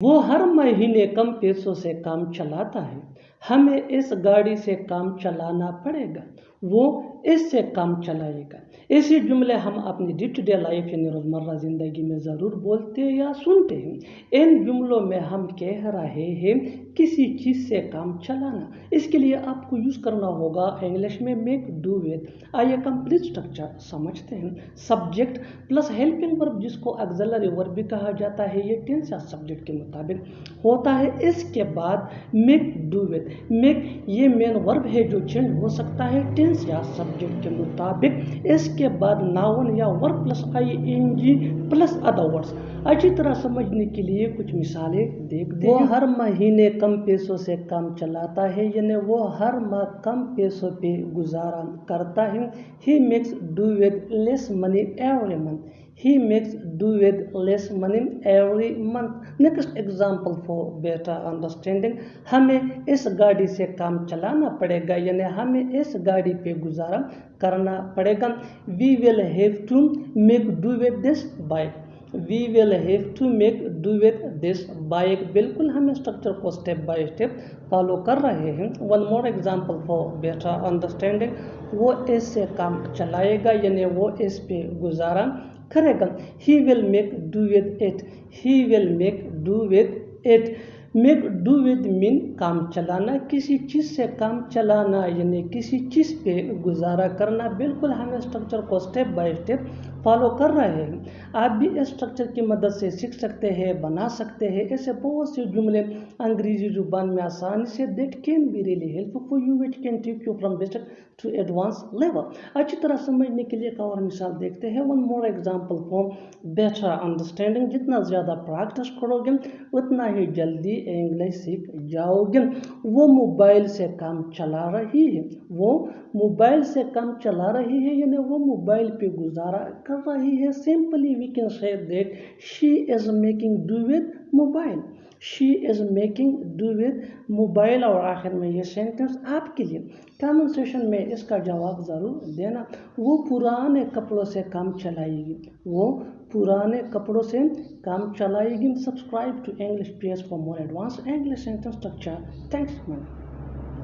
وہ ہر مہینے کم پیسوں سے کام چلاتا ہے، ہمیں اس گاڑی سے کام چلانا پڑے گا، وہ اس سے کام چلائے گا۔ ایسے جملے ہم اپنی ڈے ٹو ڈے لائف یعنی روزمرہ زندگی میں ضرور بولتے یا سنتے ہیں۔ ان جملوں میں ہم کہہ رہے ہیں کسی چیز سے کام چلانا۔ اس کے لیے آپ کو یوز کرنا ہوگا انگلش میں میک ڈو ود۔ آئیے کمپلیٹ اسٹرکچر سمجھتے ہیں۔ سبجیکٹ پلس ہیلپنگ ورب جس کو ایگزیلری ورب بھی کہا جاتا ہے، یہ ٹینس یا سبجیکٹ کے مطابق ہوتا ہے۔ اس کے بعد میک ڈو ود۔ میک یہ مین ورب ہے جو چینج ہو سکتا ہے ٹینس یا سبجیکٹ کے مطابق۔ اس کے بعد ناؤن یا verb plus I N G plus other words. اچھی طرح سمجھنے کے لیے کچھ مثالیں دیکھتے ہیں۔ وہ ہر مہینے کم پیسوں سے کام چلاتا ہے، یعنی وہ ہر ماہ کم پیسوں پہ گزارا کرتا ہے۔ He makes do with less money every month. He makes do with less money every month. Next example for better understanding. ہمیں اس گاڑی سے کام چلانا پڑے گا، یعنی ہمیں اس گاڑی پہ گزارا کرنا پڑے گا۔ We will have to make do with this bike. We will have to make do with this bike. بالکل ہم اسٹرکچر کو اسٹیپ بائی اسٹیپ فالو کر رہے ہیں۔ One more example for better understanding. وہ اس سے کام چلائے گا، یعنی وہ اس پہ گزارا کرے گا۔ He will make do with it. He will make do with it. Make do with مین کام چلانا، کسی چیز سے کام چلانا یعنی کسی چیز پہ گزارا کرنا۔ بالکل ہم اسٹرکچر کو اسٹیپ بائی اسٹیپ فالو کر رہے ہیں۔ آپ بھی اس اسٹرکچر کی مدد سے سیکھ سکتے ہیں، بنا سکتے ہیں ایسے بہت سے جملے انگریزی زبان میں آسانی سے that can be really help for you which can take you from basic to advance level. اچھی طرح سمجھنے کے لیے ایک اور مثال دیکھتے ہیں۔ One more example for better understanding. جتنا زیادہ پریکٹس کرو گے اتنا ہی جلدی انگلش سیکھ جاؤ گے۔ وہ موبائل سے کام چلا رہی ہے۔ وہ موبائل سے کام چلا رہی ہے یعنی وہ موبائل پہ گزارا کر رہی ہے۔ Simply we can say that she is making do with mobile. She is making do with mobile. اور آخر میں یہ سینٹنس آپ کے لیے کامنٹ سیشن میں اس کا جواب ضرور دینا۔ وہ پرانے کپڑوں سے کام چلائے گی۔ وہ پرانے کپڑوں سے کام چلائے گی۔ Subscribe to English page for more advance English sentence structure. Thanks main.